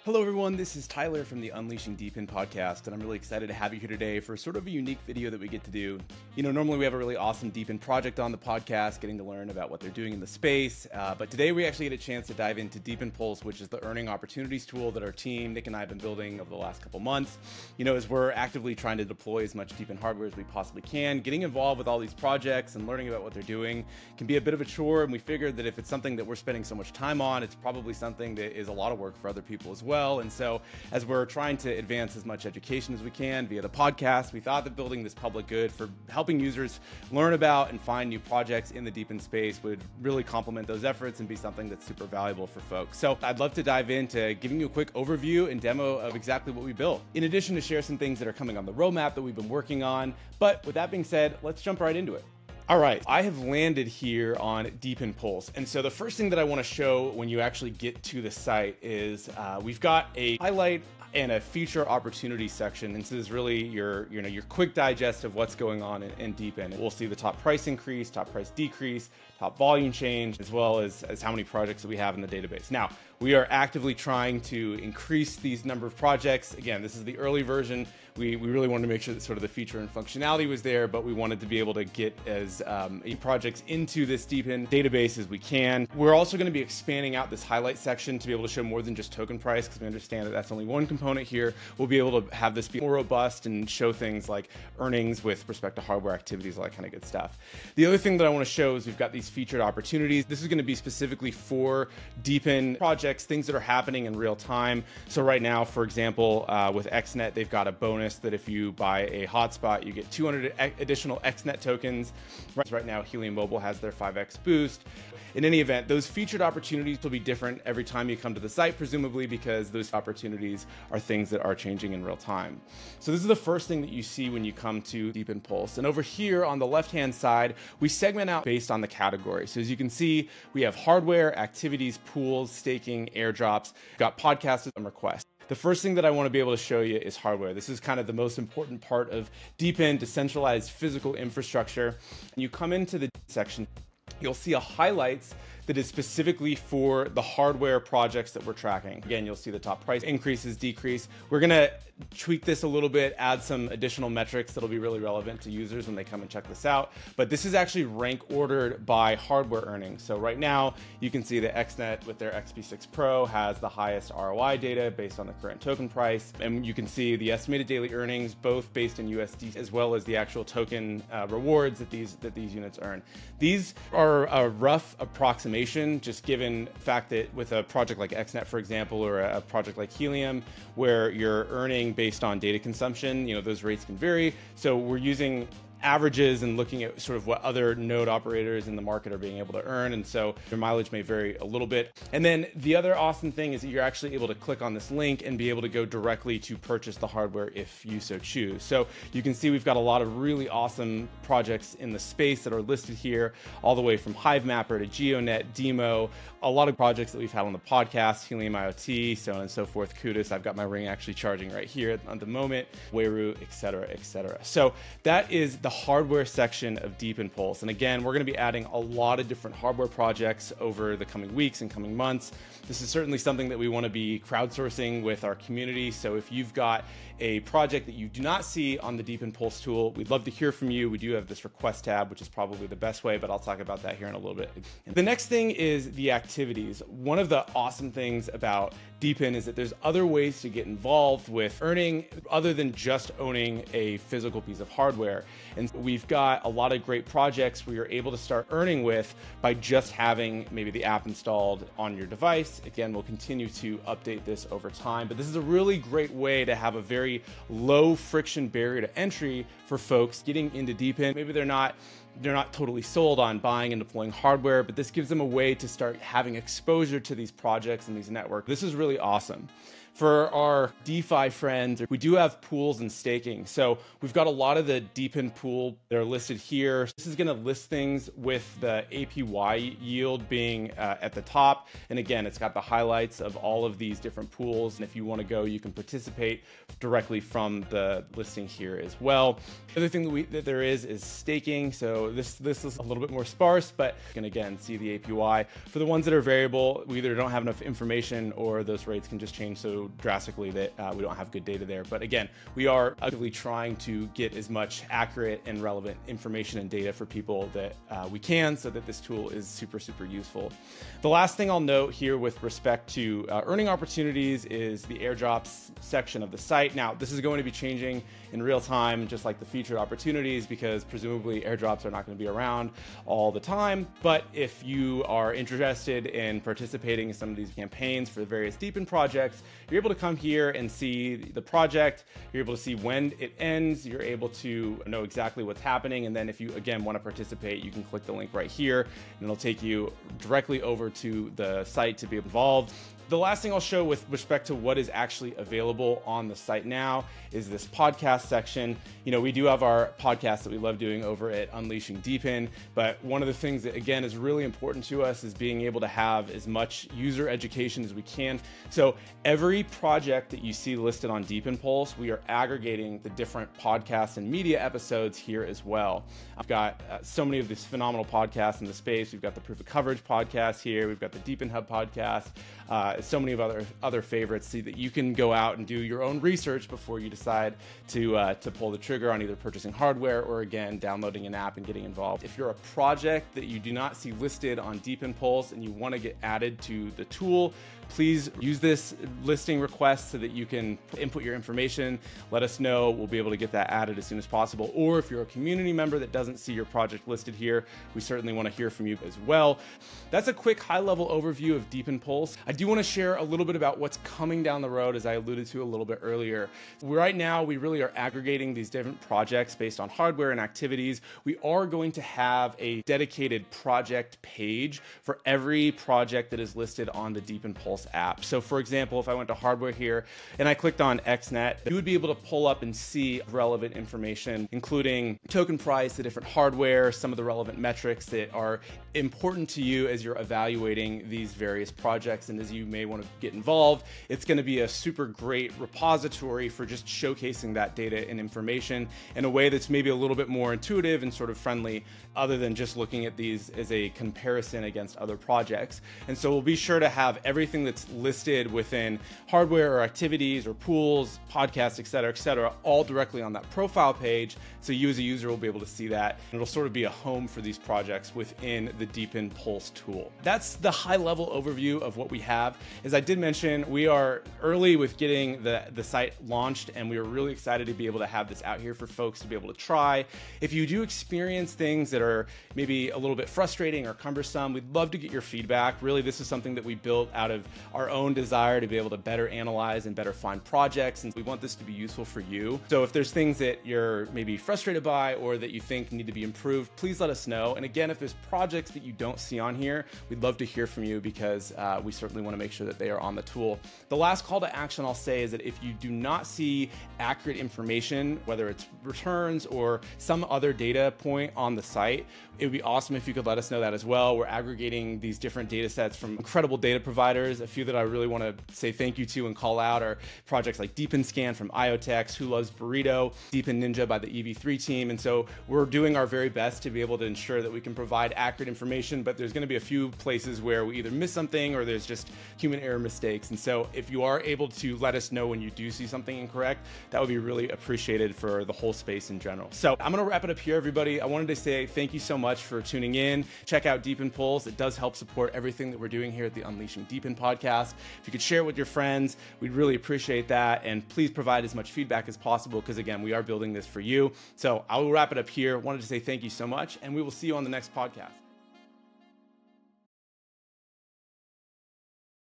Hello everyone, this is Tyler from the Unleashing DePIN podcast, and I'm really excited to have you here today for sort of a unique video that we get to do. Normally we have a really awesome DePIN project on the podcast, getting to learn about what they're doing in the space, but today we actually get a chance to dive into DePIN Pulse, which is the earning opportunities tool that our team, Nick and I, have been building over the last couple months. As we're actively trying to deploy as much DePIN hardware as we possibly can, getting involved with all these projects and learning about what they're doing can be a bit of a chore, and we figured that if it's something that we're spending so much time on, it's probably something that is a lot of work for other people as well. And so as we're trying to advance as much education as we can via the podcast, we thought that building this public good for helping users learn about and find new projects in the DePIN space would really complement those efforts and be something that's super valuable for folks. So I'd love to dive into giving you a quick overview and demo of exactly what we built, in addition to share some things that are coming on the roadmap that we've been working on. But with that being said, let's jump right into it. All right, I have landed here on DePIN Pulse. And so the first thing that I want to show when you actually get to the site is we've got a highlight and a feature opportunity section. And so this is really your quick digest of what's going on in DePIN. We'll see the top price increase, top price decrease, top volume change, as well as how many projects that we have in the database. Now, we are actively trying to increase these number of projects. Again, this is the early version. We really wanted to make sure that sort of the feature and functionality was there, but we wanted to be able to get as many projects into this DePIN database as we can. We're also going to be expanding out this highlight section to be able to show more than just token price, because we understand that that's only one component here. We'll be able to have this be more robust and show things like earnings with respect to hardware activities, all that kind of good stuff. The other thing that I want to show is we've got these featured opportunities. This is going to be specifically for DePIN projects, things that are happening in real time. So right now, for example, with XNet, they've got a bonus that if you buy a hotspot, you get 200 additional XNet tokens. Right now, Helium Mobile has their 5x boost. In any event, those featured opportunities will be different every time you come to the site, presumably because those opportunities are things that are changing in real time. So this is the first thing that you see when you come to DePIN Pulse. And over here on the left-hand side, we segment out based on the category. So as you can see, we have hardware, activities, pools, staking, airdrops, got podcasts and requests. The first thing that I want to be able to show you is hardware. This is kind of the most important part of DePIN, decentralized physical infrastructure. And you come into the section, you'll see a highlights that is specifically for the hardware projects that we're tracking. Again, you'll see the top price increases, decrease. We're gonna tweak this a little bit, add some additional metrics that'll be really relevant to users when they come and check this out. But this is actually rank ordered by hardware earnings. So right now, you can see that XNet with their XP6 Pro has the highest ROI data based on the current token price. And you can see the estimated daily earnings, both based in USD as well as the actual token rewards that these units earn. These are a rough approximation, just given the fact that with a project like XNet, for example, or a project like Helium, where you're earning based on data consumption, those rates can vary. So we're using averages and looking at sort of what other node operators in the market are being able to earn. And so your mileage may vary a little bit. And then the other awesome thing is that you're actually able to click on this link and be able to go directly to purchase the hardware if you so choose. So you can see we've got a lot of really awesome projects in the space that are listed here, all the way from Hivemapper to GeoNet, Demo, a lot of projects that we've had on the podcast, Helium IoT, so on and so forth. Kudos, I've got my ring actually charging right here at the moment, Wayru, et cetera, et cetera. So that is the hardware section of DePIN Pulse. And again, we're going to be adding a lot of different hardware projects over the coming weeks and coming months. This is certainly something that we want to be crowdsourcing with our community. So if you've got a project that you do not see on the DePIN Pulse tool, we'd love to hear from you. We do have this request tab, which is probably the best way, but I'll talk about that here in a little bit. The next thing is the activities. One of the awesome things about DePIN is that there's other ways to get involved with earning other than just owning a physical piece of hardware. And we've got a lot of great projects where you're able to start earning with by just having maybe the app installed on your device. Again, we'll continue to update this over time, but this is a really great way to have a very low friction barrier to entry for folks getting into DePIN. Maybe they're not totally sold on buying and deploying hardware, but this gives them a way to start having exposure to these projects and these networks. This is really awesome. For our DeFi friends, we do have pools and staking. So we've got a lot of the DePIN pool that are listed here. This is going to list things with the APY yield being at the top. And again, it's got the highlights of all of these different pools. And if you want to go, you can participate directly from the listing here as well. The other thing that there is staking. So So this is a little bit more sparse, but you can again see the APY. For the ones that are variable, we either don't have enough information or those rates can just change so drastically that we don't have good data there. But again, we are actively trying to get as much accurate and relevant information and data for people that we can, so that this tool is super, super useful. The last thing I'll note here with respect to earning opportunities is the airdrops section of the site. Now, this is going to be changing in real time, just like the featured opportunities, because presumably airdrops are not going to be around all the time. But if you are interested in participating in some of these campaigns for the various DePIN projects, you're able to come here and see the project. You're able to see when it ends. You're able to know exactly what's happening. And then if you, again, want to participate, you can click the link right here, and it'll take you directly over to the site to be involved. The last thing I'll show with respect to what is actually available on the site now is this podcast section. You know, we do have our podcast that we love doing over at Unleashing DePIN, but one of the things that, again, is really important to us is being able to have as much user education as we can. So every project that you see listed on DePIN Pulse, we are aggregating the different podcasts and media episodes here as well. I've got so many of these phenomenal podcasts in the space. We've got the Proof of Coverage podcast here. We've got the DePIN Hub podcast. So many of other favorites, so that you can go out and do your own research before you decide to pull the trigger on either purchasing hardware or, again, downloading an app and getting involved. If you're a project that you do not see listed on DePIN Pulse and you want to get added to the tool, please use this listing request so that you can input your information. Let us know. We'll be able to get that added as soon as possible. Or if you're a community member that doesn't see your project listed here, we certainly want to hear from you as well. That's a quick high-level overview of DePIN Pulse. I do want to share a little bit about what's coming down the road, as I alluded to a little bit earlier. Right now, we really are aggregating these different projects based on hardware and activities. We are going to have a dedicated project page for every project that is listed on the DePIN Pulse app. So for example, if I went to hardware here and I clicked on XNet, you would be able to pull up and see relevant information, including token price, the different hardware, some of the relevant metrics that are important to you as you're evaluating these various projects. And as you may want to get involved, it's going to be a super great repository for just showcasing that data and information in a way that's maybe a little bit more intuitive and sort of friendly, other than just looking at these as a comparison against other projects. And so we'll be sure to have everything that's listed within hardware or activities or pools, podcasts, et cetera, all directly on that profile page. So you as a user will be able to see that. And it'll sort of be a home for these projects within the DePIN Pulse tool. That's the high level overview of what we have. As I did mention, we are early with getting the site launched, and we are really excited to be able to have this out here for folks to be able to try. If you do experience things that are maybe a little bit frustrating or cumbersome, we'd love to get your feedback. Really, this is something that we built out of our own desire to be able to better analyze and better find projects, and we want this to be useful for you. So if there's things that you're maybe frustrated by or that you think need to be improved, please let us know. And again, if there's projects that you don't see on here, we'd love to hear from you, because we certainly want to make sure that they are on the tool. The last call to action I'll say is that if you do not see accurate information, whether it's returns or some other data point on the site, it would be awesome if you could let us know that as well. We're aggregating these different data sets from incredible data providers. A few that I really want to say thank you to and call out are projects like DePIN Scan from IoTex, Who Loves Burrito, DePIN Ninja by the EV3 team. And so we're doing our very best to be able to ensure that we can provide accurate information, but there's going to be a few places where we either miss something or there's just human error mistakes. And so if you are able to let us know when you do see something incorrect, that would be really appreciated for the whole space in general. So I'm going to wrap it up here, everybody. I wanted to say thank you so much for tuning in. Check out DePIN Pulse. It does help support everything that we're doing here at the Unleashing DePIN podcast. If you could share it with your friends, we'd really appreciate that. And please provide as much feedback as possible, because again, we are building this for you. So I will wrap it up here. Wanted to say thank you so much, and we will see you on the next podcast.